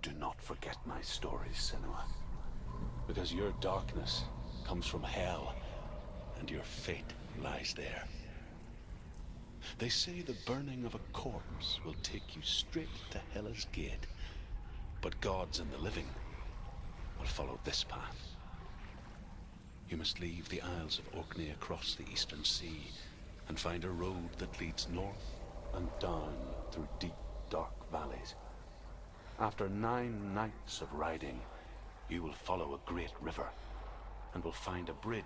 Do not forget my stories, Senua, because your darkness comes from hell, and your fate lies there. They say the burning of a corpse will take you straight to Hela's gate, but gods and the living will follow this path. You must leave the Isles of Orkney across the eastern sea and find a road that leads north and down through deep, dark valleys. After 9 nights of riding, you will follow a great river and will find a bridge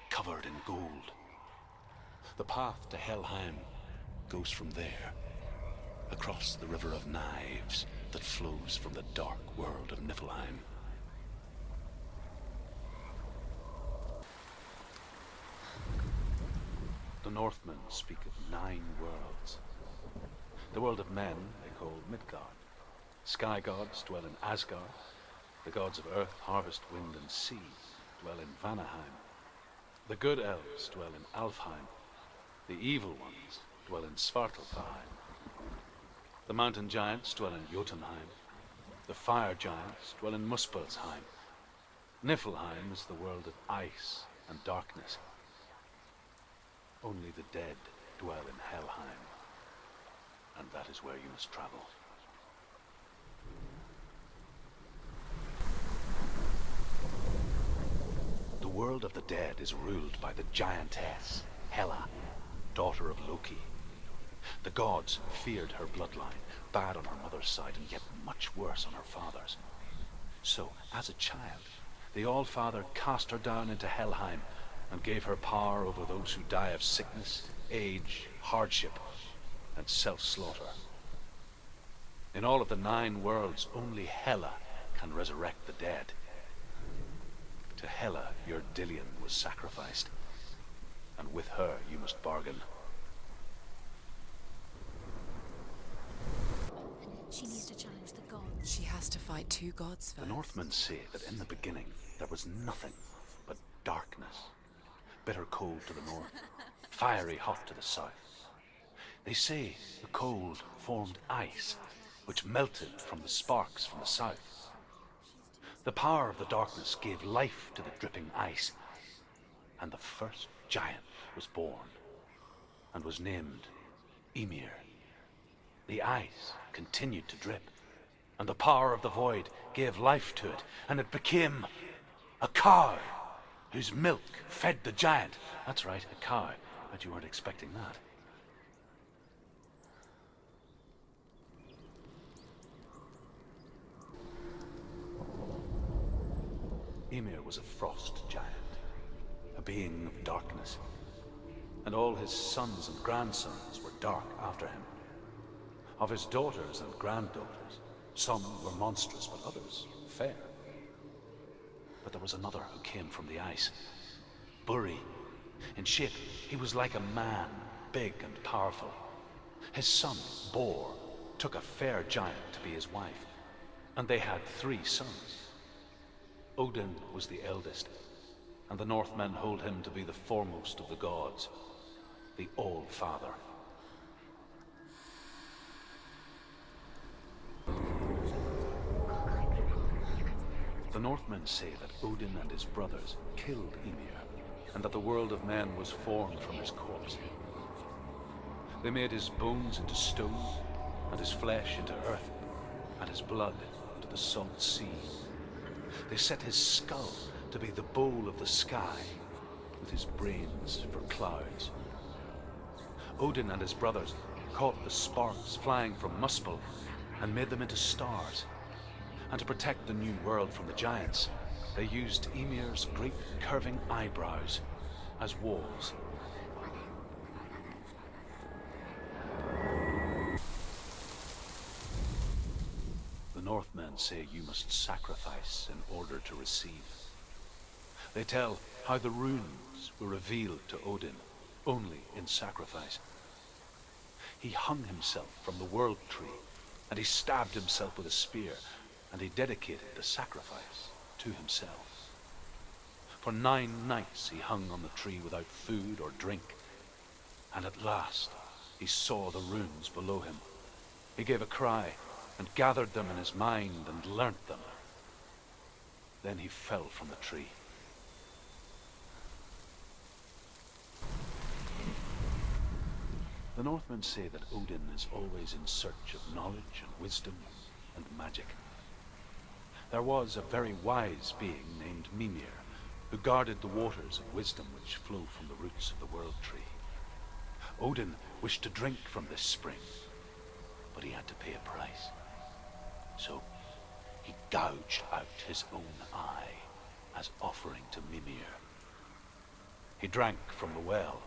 covered in gold. The path to Helheim goes from there, across the River of Knives that flows from the dark world of Niflheim. The Northmen speak of 9 worlds. The world of men they call Midgard. Sky gods dwell in Asgard. The gods of earth, harvest, wind, and sea dwell in Vanaheim. The good elves dwell in Alfheim. The evil ones dwell in Svartalfheim. The mountain giants dwell in Jotunheim. The fire giants dwell in Muspelheim. Niflheim is the world of ice and darkness. Only the dead dwell in Helheim, and that is where you must travel. The world of the dead is ruled by the giantess, Hela, daughter of Loki. The gods feared her bloodline, bad on her mother's side and yet much worse on her father's. So, as a child, the All-Father cast her down into Helheim and gave her power over those who die of sickness, age, hardship, and self-slaughter. In all of the 9 worlds, only Hela can resurrect the dead. To Hela, your Dillion was sacrificed, and with her you must bargain. She needs to challenge the gods. She has to fight 2 gods The first. Northmen say that in the beginning there was nothing but darkness. Bitter cold to the north, fiery hot to the south. They say the cold formed ice, which melted from the sparks from the south. The power of the darkness gave life to the dripping ice, and the first giant was born, and was named Ymir. The ice continued to drip, and the power of the void gave life to it, and it became a cow, whose milk fed the giant. That's right, a cow. Bet you weren't expecting that. Ymir was a frost giant, a being of darkness, and all his sons and grandsons were dark after him. Of his daughters and granddaughters, some were monstrous, but others fair. But there was another who came from the ice. Buri. In shape, he was like a man, big and powerful. His son, Bor, took a fair giant to be his wife, and they had 3 sons. Odin was the eldest, and the Northmen hold him to be the foremost of the gods, the All-Father. The Northmen say that Odin and his brothers killed Ymir, and that the world of men was formed from his corpse. They made his bones into stone, and his flesh into earth, and his blood into the salt sea. They set his skull to be the bowl of the sky, with his brains for clouds. Odin and his brothers caught the sparks flying from Muspel and made them into stars. And to protect the new world from the giants, they used Ymir's great curving eyebrows as walls. The Northmen say you must sacrifice in order to receive. They tell how the runes were revealed to Odin only in sacrifice. He hung himself from the world tree, and he stabbed himself with a spear, and he dedicated the sacrifice to himself. For 9 nights he hung on the tree without food or drink, and at last he saw the runes below him. He gave a cry, and gathered them in his mind and learnt them. Then he fell from the tree. The Northmen say that Odin is always in search of knowledge and wisdom and magic. There was a very wise being named Mimir, who guarded the waters of wisdom which flow from the roots of the World Tree. Odin wished to drink from this spring, but he had to pay a price. So he gouged out his own eye as offering to Mimir. He drank from the well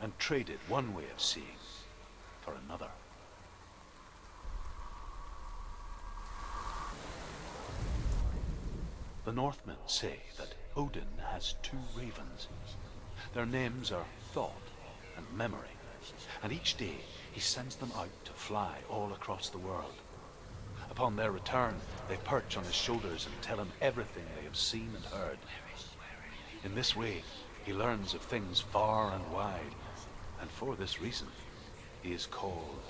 and traded one way of seeing for another. The Northmen say that Odin has two ravens. Their names are Thought and Memory, and each day he sends them out to fly all across the world. Upon their return, they perch on his shoulders and tell him everything they have seen and heard. In this way, he learns of things far and wide, and for this reason, he is called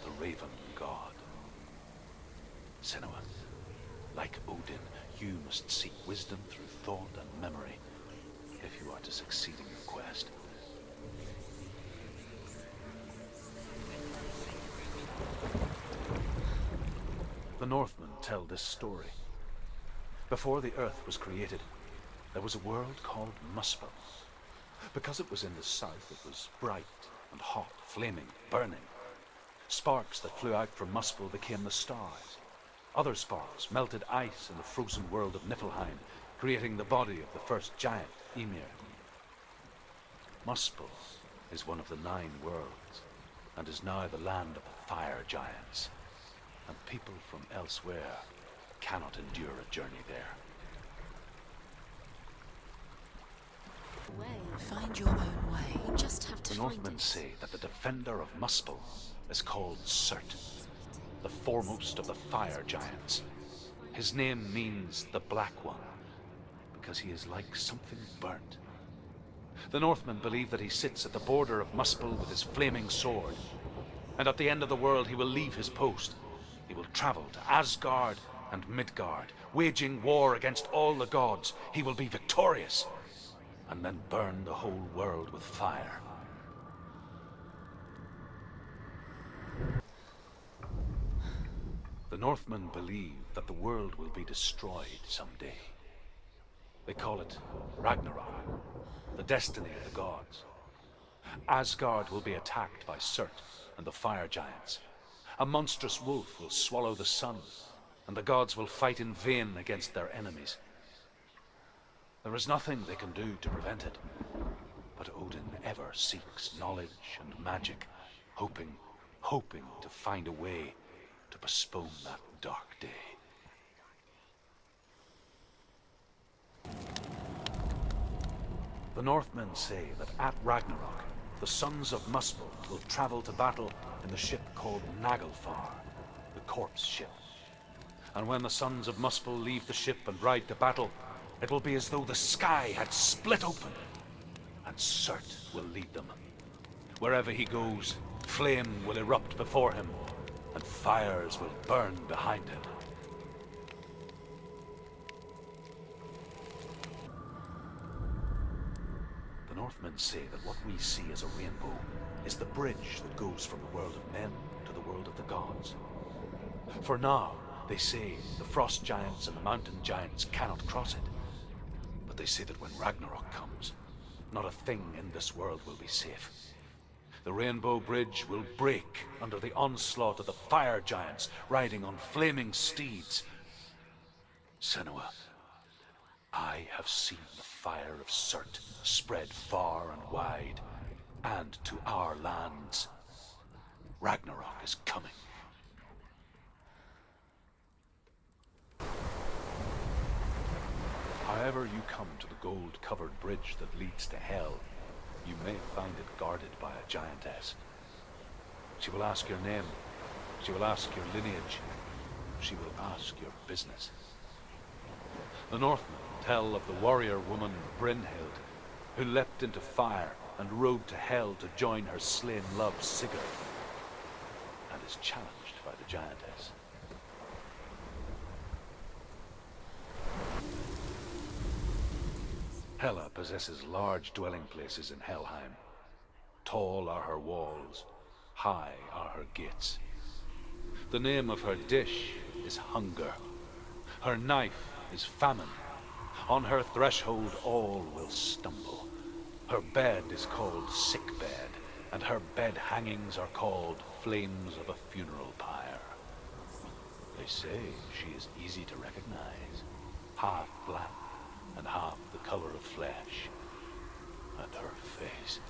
the Raven God. Senua, like Odin, you must seek wisdom through thought and memory if you are to succeed in your quest. The Northmen tell this story. Before the earth was created, there was a world called Muspel. Because it was in the south, it was bright and hot, flaming, burning. Sparks that flew out from Muspel became the stars. Other sparks melted ice in the frozen world of Niflheim, creating the body of the first giant, Ymir. Muspel is one of the 9 worlds, and is now the land of the fire giants, and people from elsewhere cannot endure a journey there. Find your own way. You just have to The find Northmen it. say that the defender of Muspel is called Surt, the foremost of the fire giants. His name means the Black One, because he is like something burnt. The Northmen believe that he sits at the border of Muspel with his flaming sword, and at the end of the world he will leave his post. He will travel to Asgard and Midgard, waging war against all the gods. He will be victorious, and then burn the whole world with fire. The Northmen believe that the world will be destroyed someday. They call it Ragnarok, the destiny of the gods. Asgard will be attacked by Surt and the fire giants. A monstrous wolf will swallow the sun, and the gods will fight in vain against their enemies. There is nothing they can do to prevent it, but Odin ever seeks knowledge and magic, hoping to find a way to postpone that dark day. The Northmen say that at Ragnarok, the sons of Muspel will travel to battle in the ship called Naglfar, the corpse ship. And when the sons of Muspel leave the ship and ride to battle, it will be as though the sky had split open, and Surt will lead them. Wherever he goes, flame will erupt before him, and fires will burn behind him. The Northmen say that what we see as a rainbow is the bridge that goes from the world of men to the world of the gods. For now, they say, the frost giants and the mountain giants cannot cross it. But they say that when Ragnarok comes, not a thing in this world will be safe. The Rainbow Bridge will break under the onslaught of the fire giants riding on flaming steeds. Senua, I have seen the fire of Surt spread far and wide, and to our lands. Ragnarok is coming. However you come to the gold-covered bridge that leads to Hell, you may find it guarded by a giantess. She will ask your name, she will ask your lineage, she will ask your business. The Northmen tell of the warrior woman Brynhild, who leapt into fire and rode to Hell to join her slain love Sigurd, and is challenged by the giantess. Hela possesses large dwelling places in Helheim. Tall are her walls, high are her gates. The name of her dish is hunger. Her knife is famine. On her threshold all will stumble. Her bed is called sick bed, and her bed hangings are called flames of a funeral pyre. They say she is easy to recognize, half black and half the color of flesh, and her face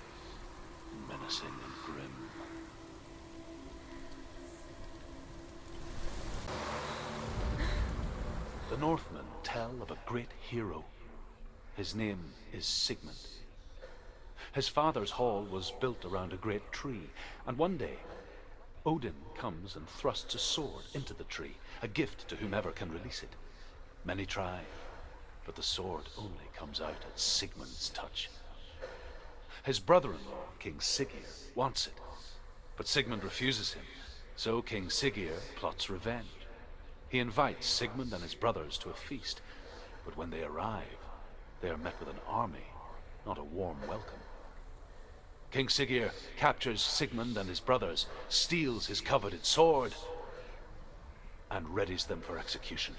menacing and grim. The Northmen tell of a great hero. His name is Sigmund. His father's hall was built around a great tree, and one day Odin comes and thrusts a sword into the tree, a gift to whomever can release it. Many try, but the sword only comes out at Sigmund's touch. His brother-in-law, King Siggeir, wants it, but Sigmund refuses him, so King Siggeir plots revenge. He invites Sigmund and his brothers to a feast, but when they arrive, they are met with an army, not a warm welcome. King Siggeir captures Sigmund and his brothers, steals his coveted sword, and readies them for execution.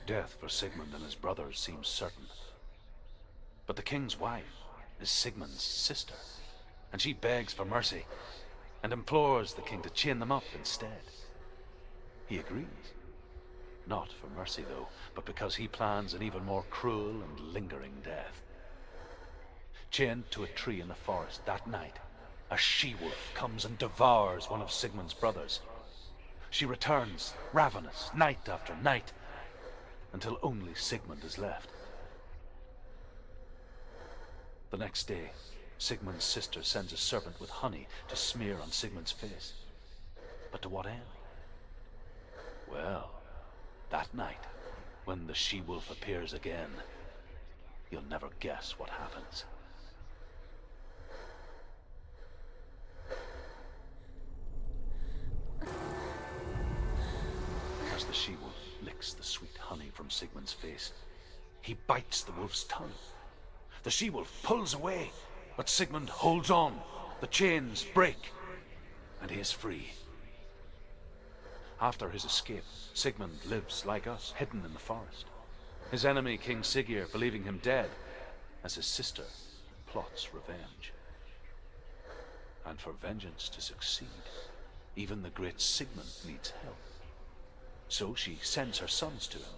Death for Sigmund and his brothers seems certain. But the king's wife is Sigmund's sister, and she begs for mercy and implores the king to chain them up instead. He agrees. Not for mercy, though, but because he plans an even more cruel and lingering death. Chained to a tree in the forest that night, a she-wolf comes and devours one of Sigmund's brothers. She returns, ravenous, night after night, until only Sigmund is left. The next day, Sigmund's sister sends a servant with honey to smear on Sigmund's face. But to what end? Well, that night, when the she-wolf appears again, you'll never guess what happens. As the she-wolf licks the sweet honey from Sigmund's face, he bites the wolf's tongue. The she-wolf pulls away, but Sigmund holds on. The chains break, and he is free. After his escape, Sigmund lives like us, hidden in the forest. His enemy, King Siggeir, believing him dead, as his sister plots revenge. And for vengeance to succeed, even the great Sigmund needs help. So she sends her sons to him.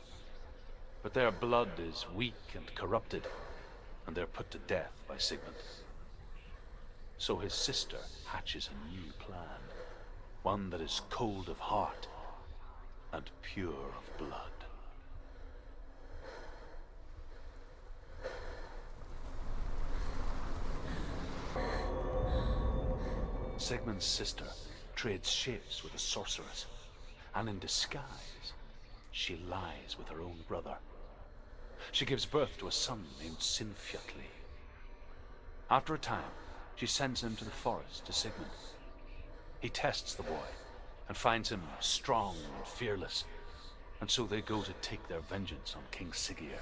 But their blood is weak and corrupted, and they're put to death by Sigmund. So his sister hatches a new plan, one that is cold of heart and pure of blood. Sigmund's sister trades shapes with a sorceress, and in disguise, she lies with her own brother. She gives birth to a son named Sinfjotli. After a time, she sends him to the forest to Sigmund. He tests the boy and finds him strong and fearless, and so they go to take their vengeance on King Siggeir.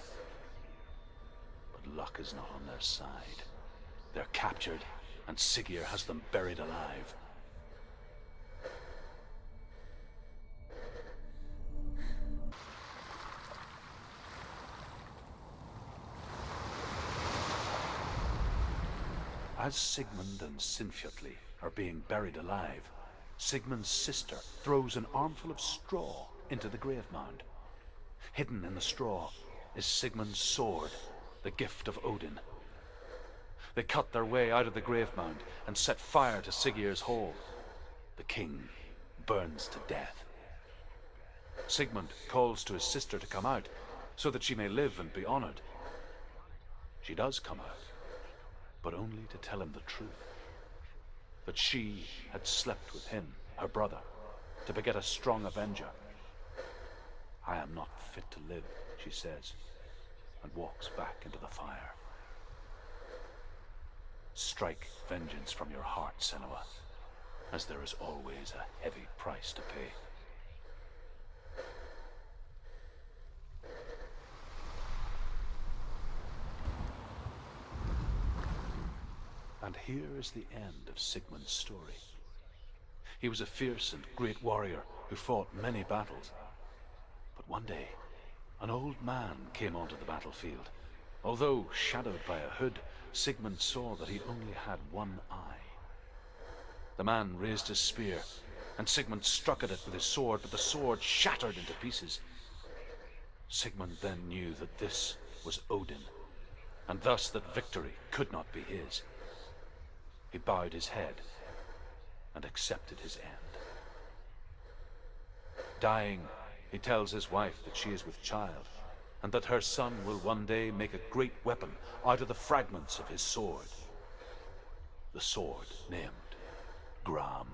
But luck is not on their side. They're captured, and Siggeir has them buried alive. As Sigmund and Sinfjotli are being buried alive, Sigmund's sister throws an armful of straw into the grave mound. Hidden in the straw is Sigmund's sword, the gift of Odin. They cut their way out of the grave mound and set fire to Siggeir's hall. The king burns to death. Sigmund calls to his sister to come out so that she may live and be honored. She does come out, but only to tell him the truth. That she had slept with him, her brother, to beget a strong avenger. I am not fit to live, she says, and walks back into the fire. Strike vengeance from your heart, Senua. as there is always a heavy price to pay. And here is the end of Sigmund's story. He was a fierce and great warrior who fought many battles. But one day, an old man came onto the battlefield. Although shadowed by a hood, Sigmund saw that he only had one eye. The man raised his spear, and Sigmund struck at it with his sword, but the sword shattered into pieces. Sigmund then knew that this was Odin, and thus that victory could not be his. He bowed his head and accepted his end. Dying, he tells his wife that she is with child, and that her son will one day make a great weapon out of the fragments of his sword. The sword named Gram.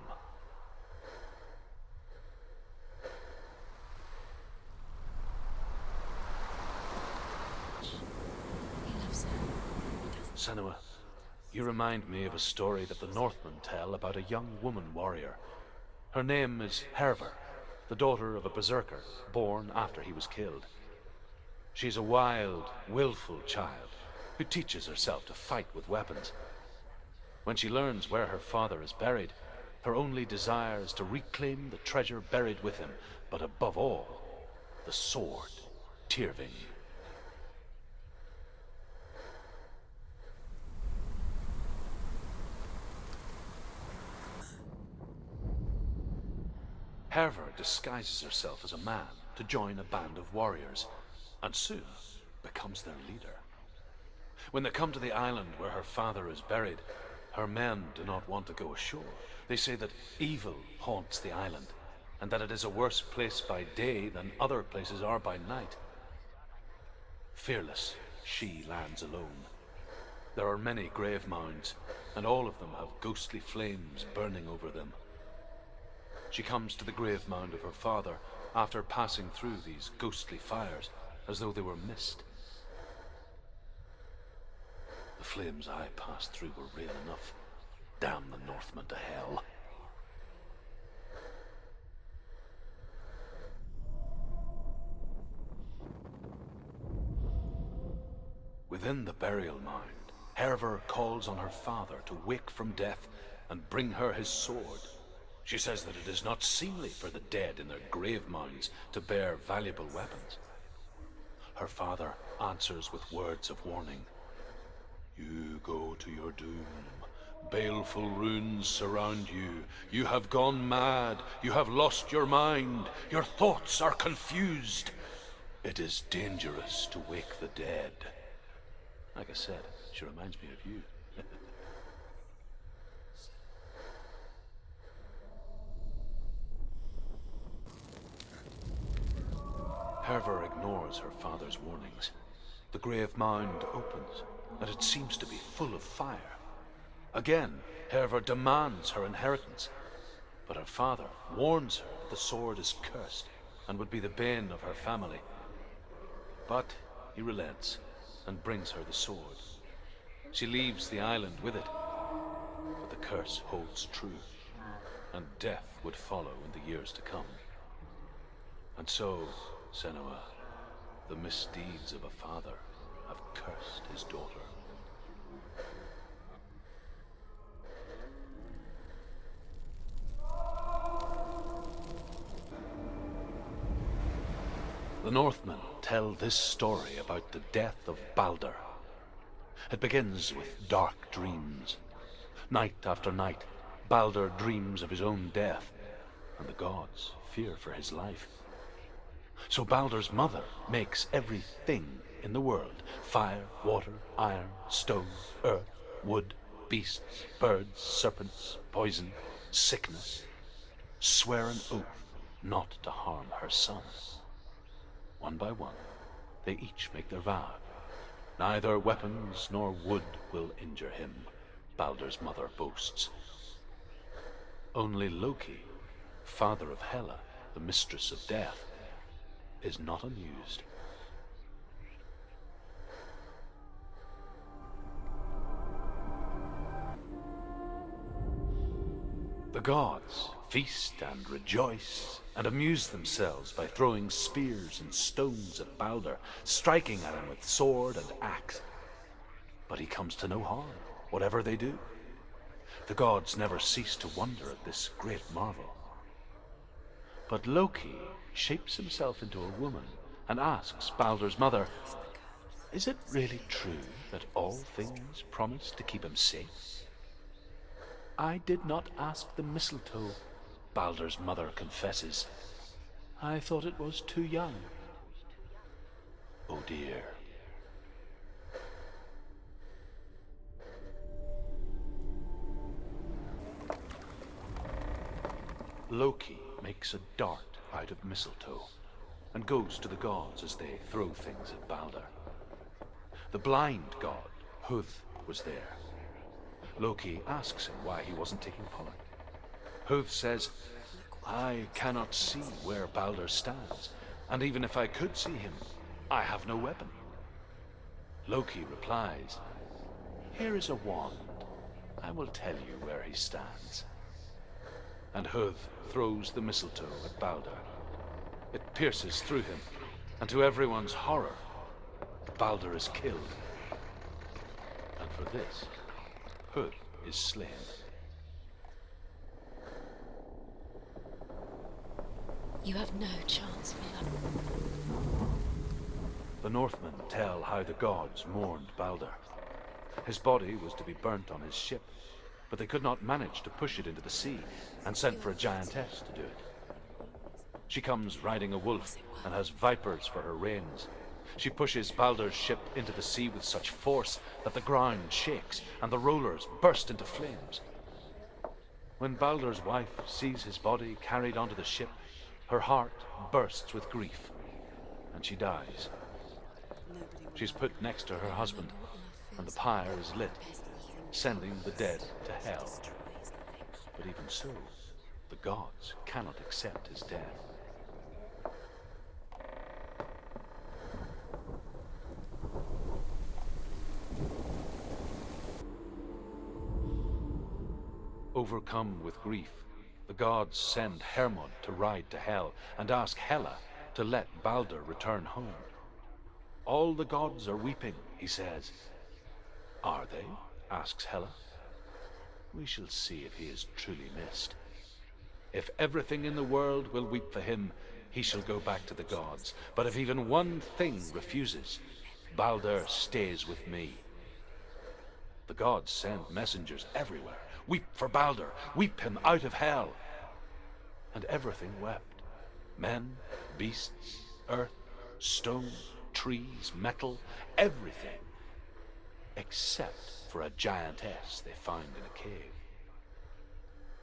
He loves her. Senua, you remind me of a story that the Northmen tell about a young woman warrior. Her name is Hervor, the daughter of a berserker born after he was killed. She's a wild, willful child who teaches herself to fight with weapons. When she learns where her father is buried, her only desire is to reclaim the treasure buried with him, but above all, the sword, Tyrving. Hervor disguises herself as a man to join a band of warriors, and soon becomes their leader. When they come to the island where her father is buried, her men do not want to go ashore. They say that evil haunts the island, and that it is a worse place by day than other places are by night. Fearless, she lands alone. There are many grave mounds, and all of them have ghostly flames burning over them. She comes to the grave mound of her father after passing through these ghostly fires, as though they were mist. The flames I passed through were real enough. Damn the Northmen to hell. Within the burial mound, Hervor calls on her father to wake from death and bring her his sword. She says that it is not seemly for the dead in their grave mounds to bear valuable weapons. Her father answers with words of warning. You go to your doom. Baleful runes surround you. You have gone mad. You have lost your mind. Your thoughts are confused. It is dangerous to wake the dead. Like I said, she reminds me of you. Hervor ignores her father's warnings. The grave mound opens, and it seems to be full of fire. Again, Hervor demands her inheritance, but her father warns her that the sword is cursed and would be the bane of her family. But he relents and brings her the sword. She leaves the island with it, but the curse holds true, and death would follow in the years to come. And so, Senua, the misdeeds of a father have cursed his daughter. The Northmen tell this story about the death of Baldur. It begins with dark dreams. Night after night, Baldur dreams of his own death, and the gods fear for his life. So Baldur's mother makes everything in the world, fire, water, iron, stone, earth, wood, beasts, birds, serpents, poison, sickness, swear an oath not to harm her son. One by one, they each make their vow. Neither weapons nor wood will injure him, Baldur's mother boasts. Only Loki, father of Hela, the mistress of death, is not amused. The gods feast and rejoice and amuse themselves by throwing spears and stones at Balder, striking at him with sword and axe. But he comes to no harm, whatever they do. The gods never cease to wonder at this great marvel. But Loki shapes himself into a woman and asks Balder's mother, "Is it really true that all things promise to keep him safe?" "I did not ask the mistletoe," Balder's mother confesses. "I thought it was too young." Oh dear. Loki makes a dart out of mistletoe and goes to the gods as they throw things at Balder. The blind god, Huth, was there. Loki asks him why he wasn't taking part. Huth says, "I cannot see where Balder stands, and even if I could see him, I have no weapon." Loki replies, "Here is a wand. I will tell you where he stands." And Huth throws the mistletoe at Balder. It pierces through him, and to everyone's horror, Balder is killed. And for this, Huth is slain. You have no chance, Philip. The Northmen tell how the gods mourned Balder. His body was to be burnt on his ship, but they could not manage to push it into the sea and sent for a giantess to do it. She comes riding a wolf and has vipers for her reins. She pushes Balder's ship into the sea with such force that the ground shakes and the rollers burst into flames. When Balder's wife sees his body carried onto the ship, her heart bursts with grief and she dies. She's put next to her husband and the pyre is lit, sending the dead to hell. But even so, the gods cannot accept his death. Overcome with grief, the gods send Hermod to ride to Hell and ask Hela to let Balder return home. All the gods are weeping, he says. "Are they?" asks Hela. "We shall see if he is truly missed. If everything in the world will weep for him, he shall go back to the gods. But if even one thing refuses, Balder stays with me." The gods send messengers everywhere. "Weep for Balder! Weep him out of hell!" And everything wept. Men, beasts, earth, stone, trees, metal, everything. Except for a giantess they found in a cave.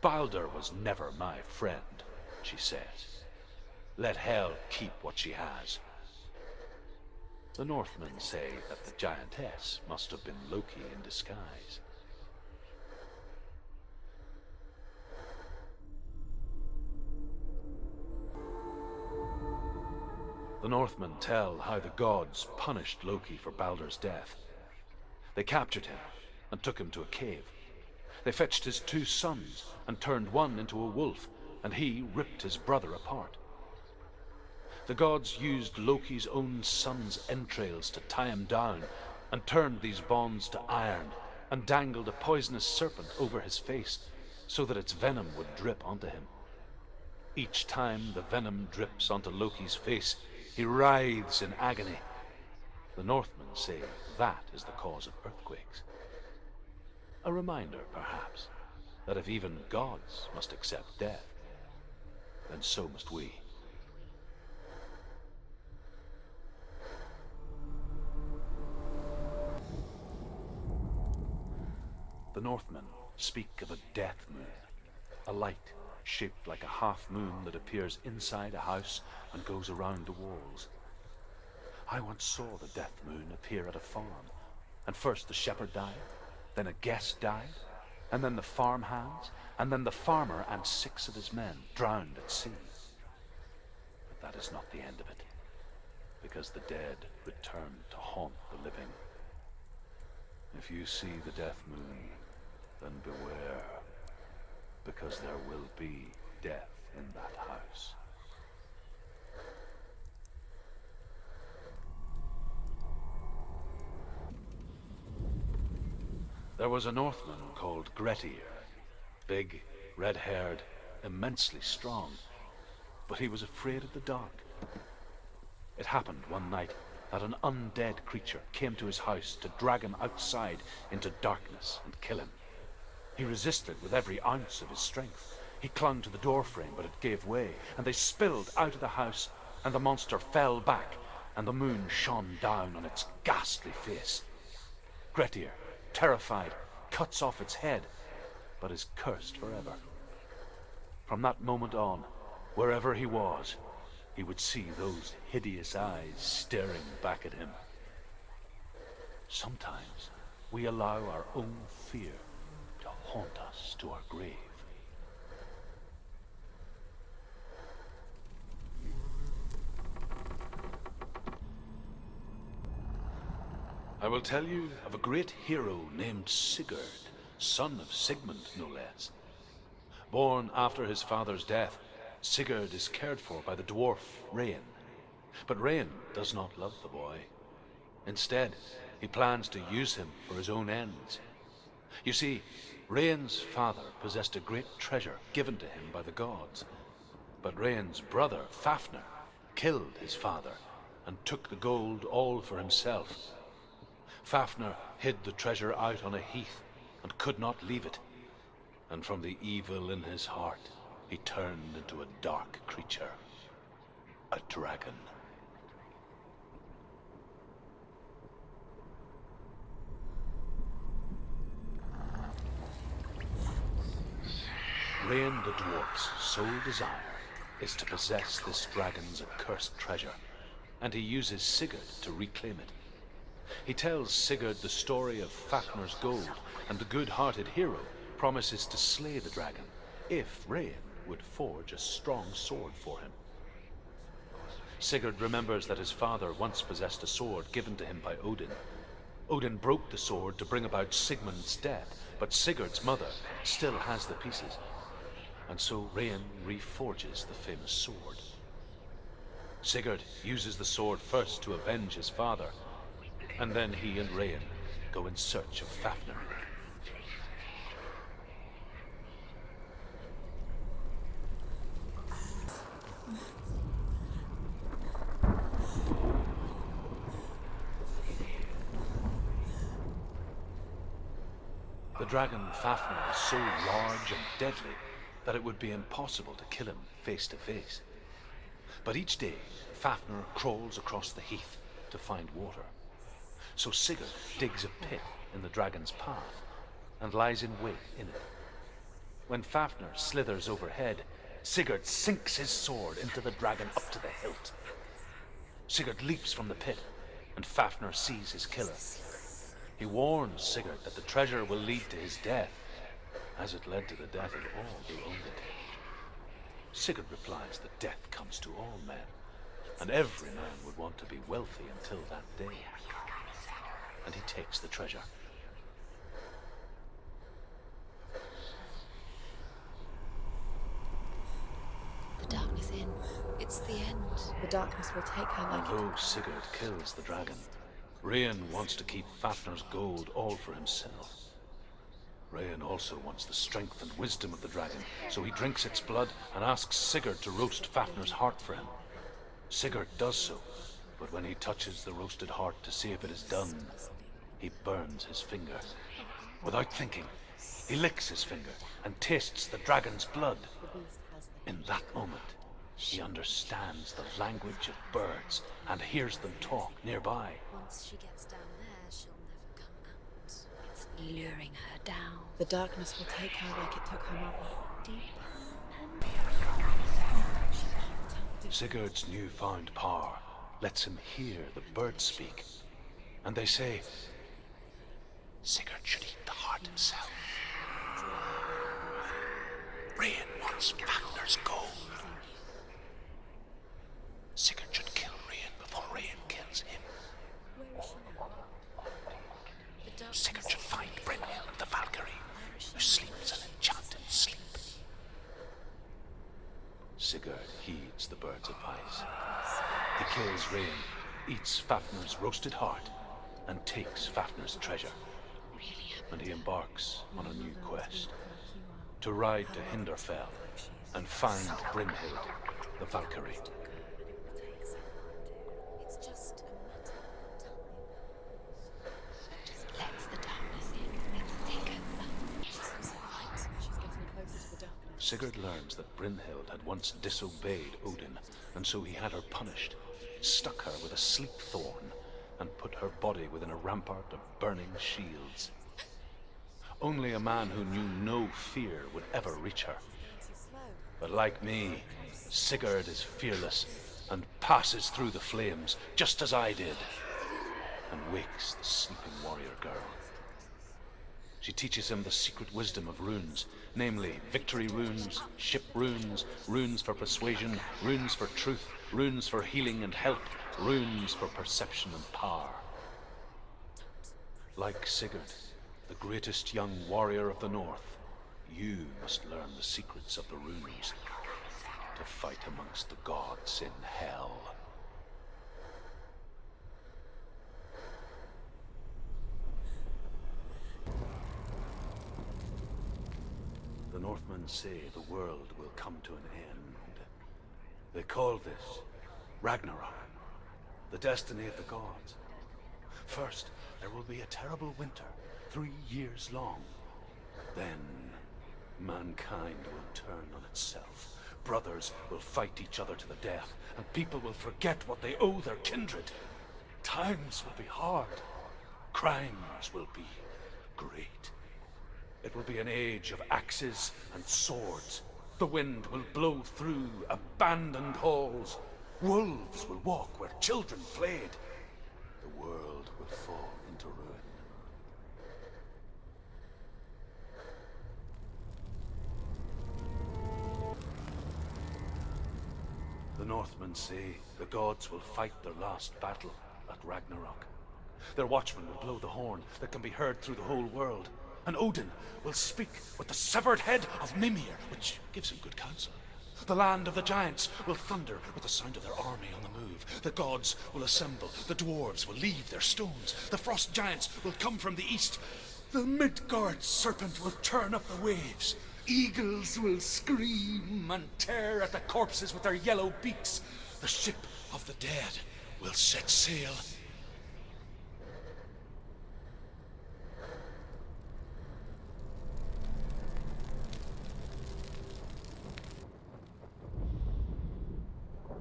"Balder was never my friend," she says. "Let Hel keep what she has." The Northmen say that the giantess must have been Loki in disguise. The Northmen tell how the gods punished Loki for Balder's death. They captured him and took him to a cave. They fetched his 2 sons and turned one into a wolf, and he ripped his brother apart. The gods used Loki's own son's entrails to tie him down and turned these bonds to iron and dangled a poisonous serpent over his face so that its venom would drip onto him. Each time the venom drips onto Loki's face, he writhes in agony. The Northmen say that is the cause of earthquakes. A reminder, perhaps, that if even gods must accept death, then so must we. The Northmen speak of a death moon, a light shaped like a half moon that appears inside a house and goes around the walls. I once saw the death moon appear at a farm, and first the shepherd died, then a guest died, and then the farm hands, and then the farmer and 6 of his men drowned at sea. But that is not the end of it, because the dead return to haunt the living. If you see the death moon, then beware. because there will be death in that house. There was a Northman called Grettir. Big, red-haired, immensely strong. But he was afraid of the dark. It happened one night that an undead creature came to his house to drag him outside into darkness and kill him. He resisted with every ounce of his strength. He clung to the doorframe, but it gave way, and they spilled out of the house, and the monster fell back, and the moon shone down on its ghastly face. Grettir, terrified, cuts off its head, but is cursed forever. From that moment on, wherever he was, he would see those hideous eyes staring back at him. Sometimes we allow our own fear to haunt us to our grave. I will tell you of a great hero named Sigurd, son of Sigmund, no less. Born after his father's death, Sigurd is cared for by the dwarf Rain. But Rain does not love the boy. Instead, he plans to use him for his own ends. You see, Rain's father possessed a great treasure given to him by the gods. But Rain's brother, Fafnir, killed his father and took the gold all for himself. Fafnir hid the treasure out on a heath and could not leave it. And from the evil in his heart, he turned into a dark creature, a dragon. Rain the dwarf's sole desire is to possess this dragon's accursed treasure, and he uses Sigurd to reclaim it. He tells Sigurd the story of Fafnir's gold, and the good-hearted hero promises to slay the dragon if Rain would forge a strong sword for him. Sigurd remembers that his father once possessed a sword given to him by Odin. Odin broke the sword to bring about Sigmund's death, but Sigurd's mother still has the pieces. And so Rain reforges the famous sword. Sigurd uses the sword first to avenge his father, and then he and Rain go in search of Fafnir. The dragon Fafnir is so large and deadly that it would be impossible to kill him face to face. But each day, Fafnir crawls across the heath to find water. So Sigurd digs a pit in the dragon's path and lies in wait in it. When Fafnir slithers overhead, Sigurd sinks his sword into the dragon up to the hilt. Sigurd leaps from the pit, and Fafnir sees his killer. He warns Sigurd that the treasure will lead to his death, as it led to the death of all who owned it. Sigurd replies that death comes to all men, and every man would want to be wealthy until that day. And he takes the treasure. The darkness in. It's the end. The darkness will take her like Although Sigurd kills the dragon, Rain wants to keep Fafnir's gold all for himself. Rain also wants the strength and wisdom of the dragon, so he drinks its blood and asks Sigurd to roast Fafnir's heart for him. Sigurd does so, but when he touches the roasted heart to see if it is done, he burns his finger. Without thinking, he licks his finger and tastes the dragon's blood. In that moment, he understands the language of birds and hears them talk nearby. Once she gets down there, she'll never come out. It's luring her down. The darkness will take her like it took her mother. Sigurd's newfound power lets him hear the birds speak, and they say, Sigurd should eat the heart himself. Rain wants Fafnir's gold. Sigurd should kill Rain before Rain kills him. Sigurd should find Brynhild the Valkyrie, who sleeps an enchanted sleep. Sigurd heeds the bird's advice. He kills Rain, eats Fafnir's roasted heart, and takes Fafnir's treasure. And he embarks on a new quest, to ride to Hinderfell and find Brynhild, the Valkyrie. It's just a matter of time. Just lets the darkness in. Let's take over. She's also right. She's getting closer to the darkness. Sigurd learns that Brynhild had once disobeyed Odin, and so he had her punished, stuck her with a sleep thorn, and put her body within a rampart of burning shields. Only a man who knew no fear would ever reach her. But like me, Sigurd is fearless and passes through the flames, just as I did, and wakes the sleeping warrior girl. She teaches him the secret wisdom of runes, namely victory runes, ship runes, runes for persuasion, runes for truth, runes for healing and help, runes for perception and power. Like Sigurd, the greatest young warrior of the North, you must learn the secrets of the runes to fight amongst the gods in hell. The Northmen say the world will come to an end. They call this Ragnarok, the destiny of the gods. First, there will be a terrible winter, 3 years long. Then, mankind will turn on itself. Brothers will fight each other to the death, and people will forget what they owe their kindred. Times will be hard. Crimes will be great. It will be an age of axes and swords. The wind will blow through abandoned halls. Wolves will walk where children played. The world will fall into ruin. The Northmen say the gods will fight their last battle at Ragnarok. Their watchmen will blow the horn that can be heard through the whole world. And Odin will speak with the severed head of Mimir, which gives him good counsel. The land of the giants will thunder with the sound of their army on the move. The gods will assemble. The dwarves will leave their stones. The frost giants will come from the east. The Midgard serpent will turn up the waves. Eagles will scream and tear at the corpses with their yellow beaks. The ship of the dead will set sail.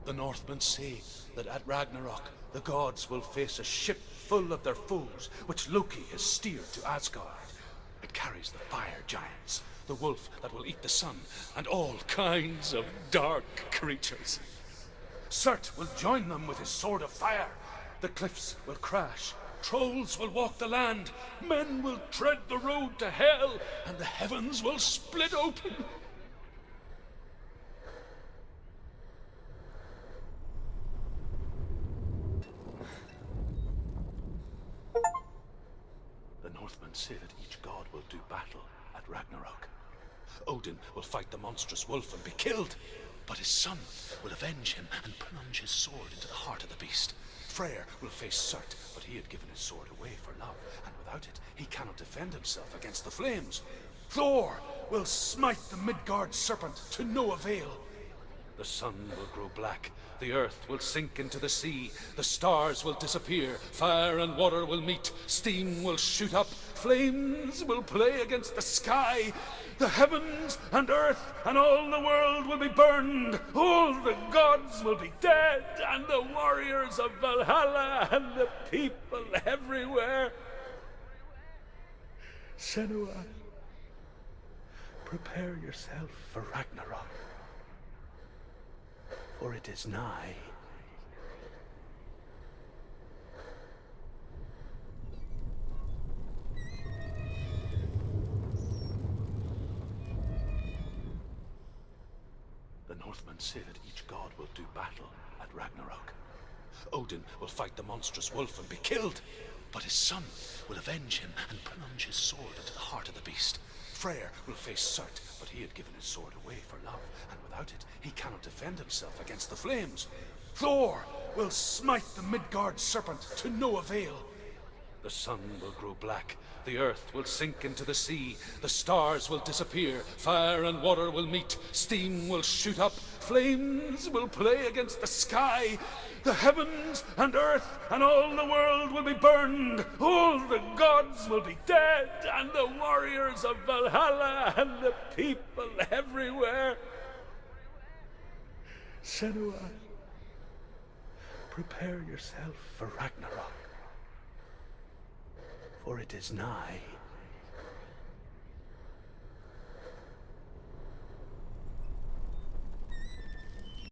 The Northmen say that at Ragnarok, the gods will face a ship full of their foes, which Loki has steered to Asgard. It carries the fire giants, the wolf that will eat the sun, and all kinds of dark creatures. Surt will join them with his sword of fire. The cliffs will crash. Trolls will walk the land. Men will tread the road to hell, and the heavens will split open. The Northmen say that each god will do battle at Ragnarok. Odin will fight the monstrous wolf and be killed, but his son will avenge him and plunge his sword into the heart of the beast. Freyr will face Surt, but he had given his sword away for love, and without it, he cannot defend himself against the flames. Thor will smite the Midgard serpent to no avail. The sun will grow black, the earth will sink into the sea, the stars will disappear, fire and water will meet, steam will shoot up, flames will play against the sky, the heavens and earth and all the world will be burned, all the gods will be dead, and the warriors of Valhalla and the people everywhere. Senua, prepare yourself for Ragnarok, for it is nigh. The Northmen say that each god will do battle at Ragnarok. Odin will fight the monstrous wolf and be killed, but his son will avenge him and plunge his sword into the heart of the beast. Freyr will face Surt, but he had given his sword away for love, and without it, he cannot defend himself against the flames. Thor will smite the Midgard serpent to no avail. The sun will grow black, the earth will sink into the sea, the stars will disappear, fire and water will meet, steam will shoot up, flames will play against the sky, the heavens and earth and all the world will be burned, all the gods will be dead, and the warriors of Valhalla and the people everywhere. Senua, prepare yourself for Ragnarok, for it is nigh.